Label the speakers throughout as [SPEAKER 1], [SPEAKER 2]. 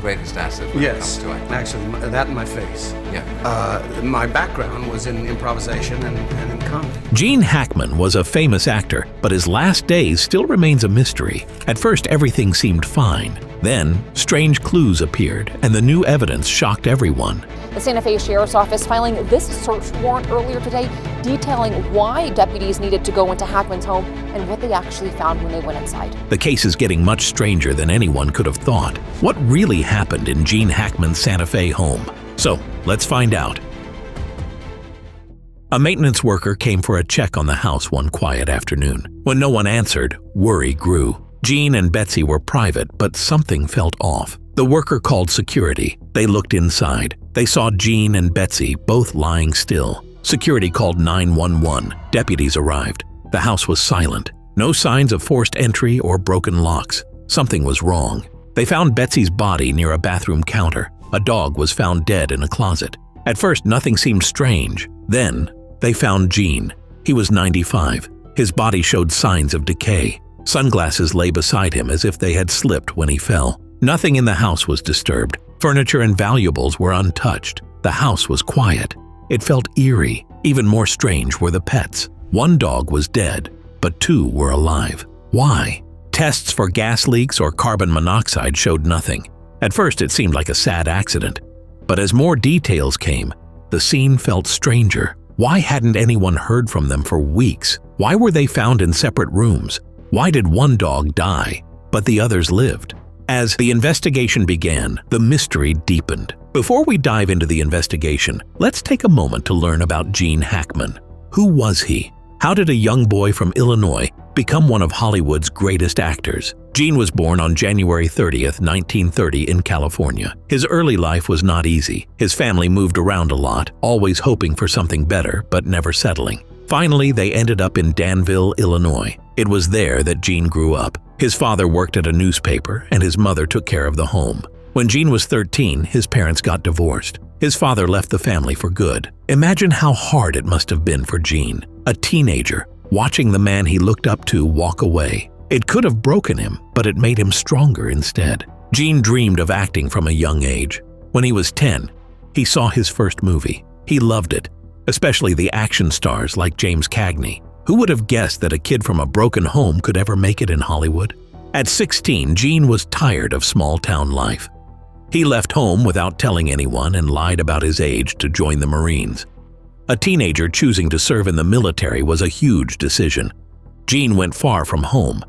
[SPEAKER 1] greatest asset when it comes to acting.
[SPEAKER 2] Actually, that and my face.
[SPEAKER 1] Yeah.
[SPEAKER 2] My background was in improvisation and in comedy.
[SPEAKER 3] Gene Hackman was a famous actor, but his last days still remains a mystery. At first, everything seemed fine. Then, strange clues appeared, and the new evidence shocked everyone.
[SPEAKER 4] The Santa Fe Sheriff's Office filing this search warrant earlier today, detailing why deputies needed to go into Hackman's home and what they actually found when they went inside.
[SPEAKER 3] The case is getting much stranger than anyone could have thought. What really happened in Gene Hackman's Santa Fe home? So, let's find out. A maintenance worker came for a check on the house one quiet afternoon. When no one answered, worry grew. Gene and Betsy were private, but something felt off. The worker called security. They looked inside. They saw Gene and Betsy both lying still. Security called 911. Deputies arrived. The house was silent. No signs of forced entry or broken locks. Something was wrong. They found Betsy's body near a bathroom counter. A dog was found dead in a closet. At first, nothing seemed strange. Then, they found Gene. He was 95. His body showed signs of decay. Sunglasses lay beside him as if they had slipped when he fell. Nothing in the house was disturbed. Furniture and valuables were untouched. The house was quiet. It felt eerie. Even more strange were the pets. One dog was dead, but 2 were alive. Why? Tests for gas leaks or carbon monoxide showed nothing. At first, it seemed like a sad accident. But as more details came, the scene felt stranger. Why hadn't anyone heard from them for weeks? Why were they found in separate rooms? Why did one dog die, but the others lived? As the investigation began, the mystery deepened. Before we dive into the investigation, let's take a moment to learn about Gene Hackman. Who was he? How did a young boy from Illinois become one of Hollywood's greatest actors? Gene was born on January 30th, 1930 in California. His early life was not easy. His family moved around a lot, always hoping for something better, but never settling. Finally, they ended up in Danville, Illinois. It was there that Gene grew up. His father worked at a newspaper, and his mother took care of the home. When Gene was 13, his parents got divorced. His father left the family for good. Imagine how hard it must have been for Gene, a teenager, watching the man he looked up to walk away. It could have broken him, but it made him stronger instead. Gene dreamed of acting from a young age. When he was 10, he saw his first movie. He loved it, especially the action stars like James Cagney. Who would have guessed that a kid from a broken home could ever make it in Hollywood? At 16, Gene was tired of small-town life. He left home without telling anyone and lied about his age to join the Marines. A teenager choosing to serve in the military was a huge decision. Gene went far from home.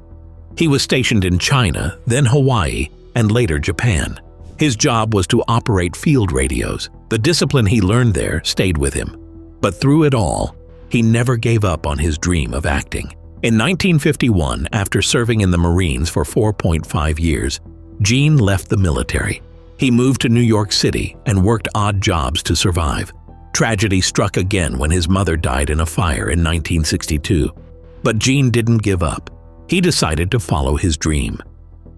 [SPEAKER 3] He was stationed in China, then Hawaii, and later Japan. His job was to operate field radios. The discipline he learned there stayed with him. But through it all, he never gave up on his dream of acting. In 1951, after serving in the Marines for 4.5 years, Gene left the military. He moved to New York City and worked odd jobs to survive. Tragedy struck again when his mother died in a fire in 1962. But Gene didn't give up. He decided to follow his dream.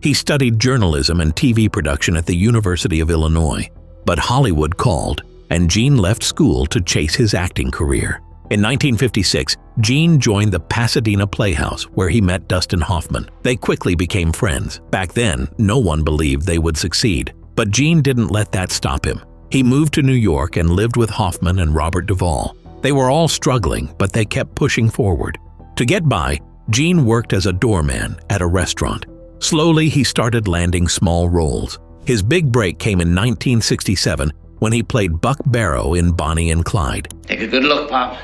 [SPEAKER 3] He studied journalism and TV production at the University of Illinois. But Hollywood called, and Gene left school to chase his acting career. In 1956, Gene joined the Pasadena Playhouse, where he met Dustin Hoffman. They quickly became friends. Back then, no one believed they would succeed. But Gene didn't let that stop him. He moved to New York and lived with Hoffman and Robert Duvall. They were all struggling, but they kept pushing forward. To get by, Gene worked as a doorman at a restaurant. Slowly, he started landing small roles. His big break came in 1967 when he played Buck Barrow in Bonnie and Clyde.
[SPEAKER 5] Take a good look, Pop.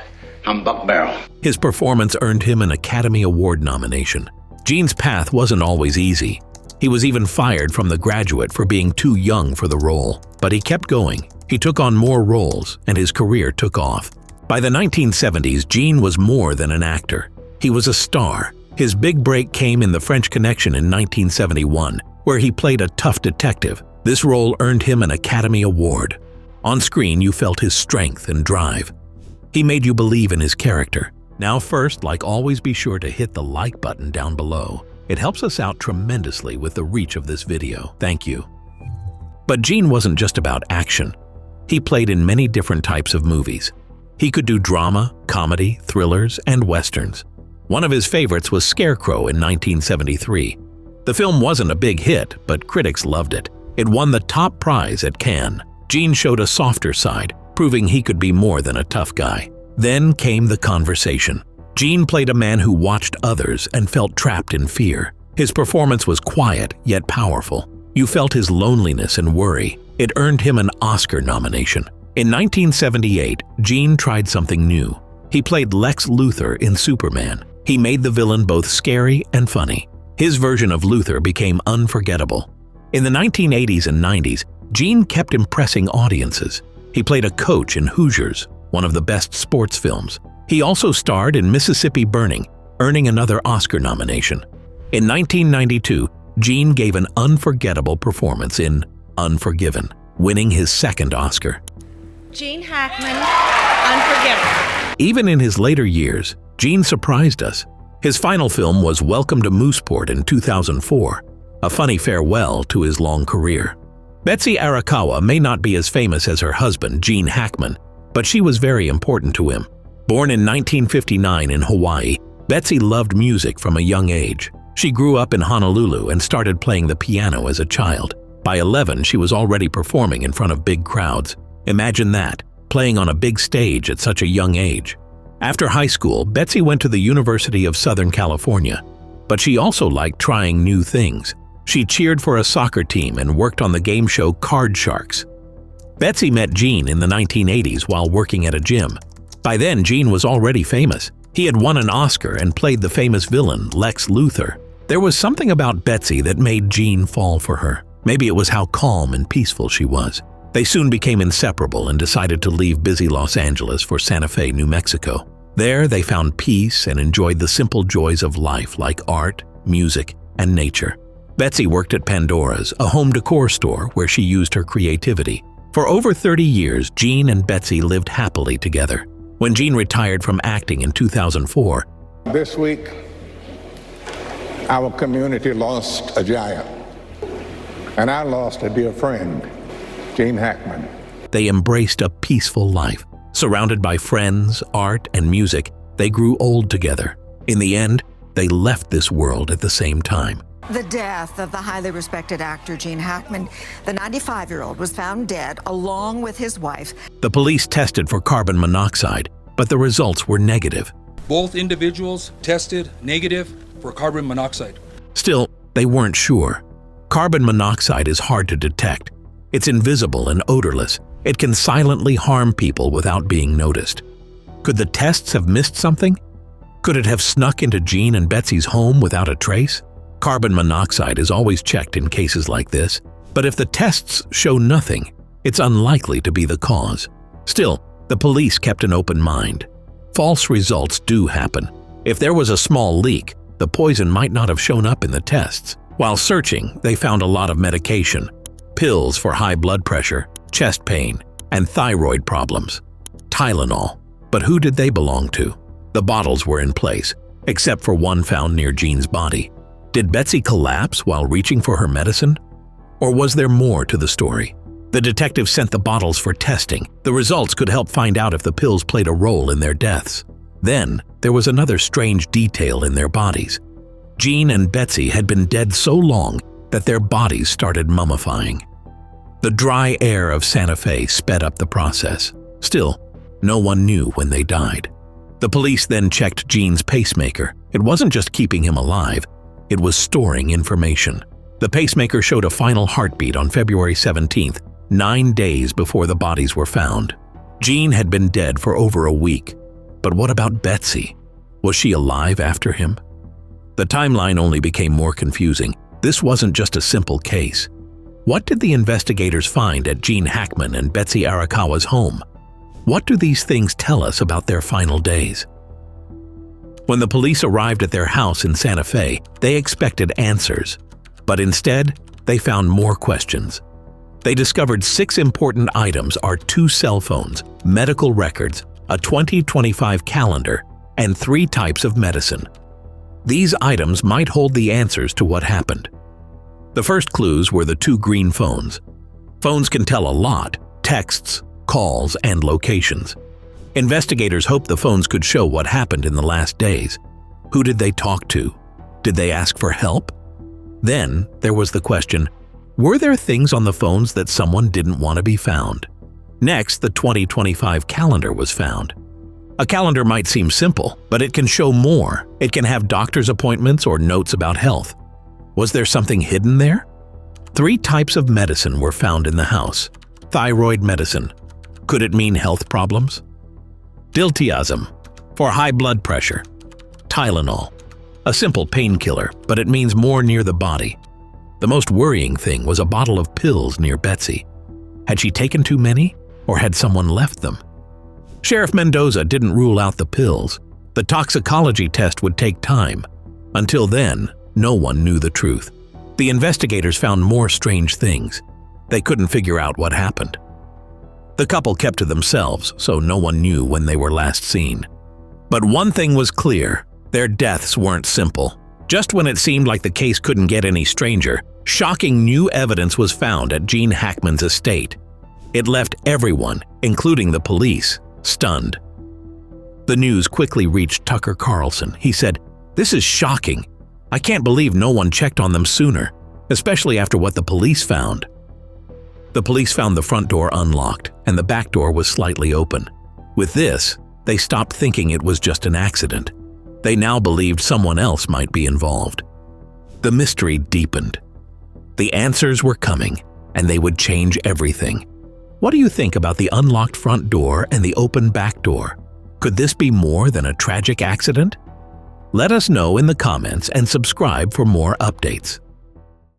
[SPEAKER 5] I'm Buck Barrow.
[SPEAKER 3] His performance earned him an Academy Award nomination. Gene's path wasn't always easy. He was even fired from The Graduate for being too young for the role. But he kept going. He took on more roles, and his career took off. By the 1970s, Gene was more than an actor. He was a star. His big break came in The French Connection in 1971, where he played a tough detective. This role earned him an Academy Award. On screen, you felt his strength and drive. He made you believe in his character. Now first, like always, be sure to hit the like button down below. It helps us out tremendously with the reach of this video. Thank you. But Gene wasn't just about action. He played in many different types of movies. He could do drama, comedy, thrillers, and westerns. One of his favorites was Scarecrow in 1973. The film wasn't a big hit, but critics loved it. It won the top prize at Cannes. Gene showed a softer side, proving he could be more than a tough guy. Then came the conversation. Gene played a man who watched others and felt trapped in fear. His performance was quiet yet powerful. You felt his loneliness and worry. It earned him an Oscar nomination. In 1978, Gene tried something new. He played Lex Luthor in Superman. He made the villain both scary and funny. His version of Luthor became unforgettable. In the 1980s and 90s, Gene kept impressing audiences. He played a coach in Hoosiers, one of the best sports films. He also starred in Mississippi Burning, earning another Oscar nomination. In 1992, Gene gave an unforgettable performance in Unforgiven, winning his second Oscar.
[SPEAKER 6] Gene Hackman, Unforgiven.
[SPEAKER 3] Even in his later years, Gene surprised us. His final film was Welcome to Mooseport in 2004, a funny farewell to his long career. Betsy Arakawa may not be as famous as her husband, Gene Hackman, but she was very important to him. Born in 1959 in Hawaii, Betsy loved music from a young age. She grew up in Honolulu and started playing the piano as a child. By 11, she was already performing in front of big crowds. Imagine that, playing on a big stage at such a young age. After high school, Betsy went to the University of Southern California, but she also liked trying new things. She cheered for a soccer team and worked on the game show Card Sharks. Betsy met Gene in the 1980s while working at a gym. By then, Gene was already famous. He had won an Oscar and played the famous villain Lex Luthor. There was something about Betsy that made Gene fall for her. Maybe it was how calm and peaceful she was. They soon became inseparable and decided to leave busy Los Angeles for Santa Fe, New Mexico. There, they found peace and enjoyed the simple joys of life like art, music, and nature. Betsy worked at Pandora's, a home decor store where she used her creativity. For over 30 years, Gene and Betsy lived happily together. When Gene retired from acting in 2004,
[SPEAKER 7] this week, our community lost a giant, and I lost a dear friend, Gene Hackman.
[SPEAKER 3] They embraced a peaceful life. Surrounded by friends, art, and music, they grew old together. In the end, they left this world at the same time.
[SPEAKER 8] The death of the highly respected actor Gene Hackman, the 95-year-old, was found dead along with his wife.
[SPEAKER 3] The police tested for carbon monoxide, but the results were negative.
[SPEAKER 9] Both individuals tested negative for carbon monoxide.
[SPEAKER 3] Still, they weren't sure. Carbon monoxide is hard to detect. It's invisible and odorless. It can silently harm people without being noticed. Could the tests have missed something? Could it have snuck into Gene and Betsy's home without a trace? Carbon monoxide is always checked in cases like this, but if the tests show nothing, it's unlikely to be the cause. Still, the police kept an open mind. False results do happen. If there was a small leak, the poison might not have shown up in the tests. While searching, they found a lot of medication, pills for high blood pressure, chest pain, and thyroid problems. Tylenol. But who did they belong to? The bottles were in place, except for one found near Gene's body. Did Betsy collapse while reaching for her medicine? Or was there more to the story? The detective sent the bottles for testing. The results could help find out if the pills played a role in their deaths. Then, there was another strange detail in their bodies. Gene and Betsy had been dead so long that their bodies started mummifying. The dry air of Santa Fe sped up the process. Still, no one knew when they died. The police then checked Gene's pacemaker. It wasn't just keeping him alive, it was storing information. The pacemaker showed a final heartbeat on February 17th, 9 days before the bodies were found. Gene had been dead for over a week. But what about Betsy? Was she alive after him? The timeline only became more confusing. This wasn't just a simple case. What did the investigators find at Gene Hackman and Betsy Arakawa's home? What do these things tell us about their final days? When the police arrived at their house in Santa Fe, they expected answers. But instead, they found more questions. They discovered 6 important items are 2 cell phones, medical records, a 2025 calendar, and 3 types of medicine. These items might hold the answers to what happened. The first clues were the 2 green phones. Phones can tell a lot: texts, calls, and locations. Investigators hoped the phones could show what happened in the last days. Who did they talk to? Did they ask for help? Then there was the question, Were there things on the phones that someone didn't want to be found? Next, the 2025 calendar was found. A calendar might seem simple, but it can show more. It can have doctor's appointments or notes about health. Was there something hidden there? 3 types of medicine were found in the house. Thyroid medicine. Could it mean health problems? Diltiazem, for high blood pressure. Tylenol, a simple painkiller, but it means more near the body. The most worrying thing was a bottle of pills near Betsy. Had she taken too many, or had someone left them? Sheriff Mendoza didn't rule out the pills. The toxicology test would take time. Until then, no one knew the truth. The investigators found more strange things. They couldn't figure out what happened. The couple kept to themselves, so no one knew when they were last seen. But one thing was clear: their deaths weren't simple. Just when it seemed like the case couldn't get any stranger, shocking new evidence was found at Gene Hackman's estate. It left everyone, including the police, stunned. The news quickly reached Tucker Carlson. He said, "This is shocking. I can't believe no one checked on them sooner, especially after what the police found." The police found the front door unlocked and the back door was slightly open. With this, they stopped thinking it was just an accident. They now believed someone else might be involved. The mystery deepened. The answers were coming, and they would change everything. What do you think about the unlocked front door and the open back door? Could this be more than a tragic accident? Let us know in the comments and subscribe for more updates.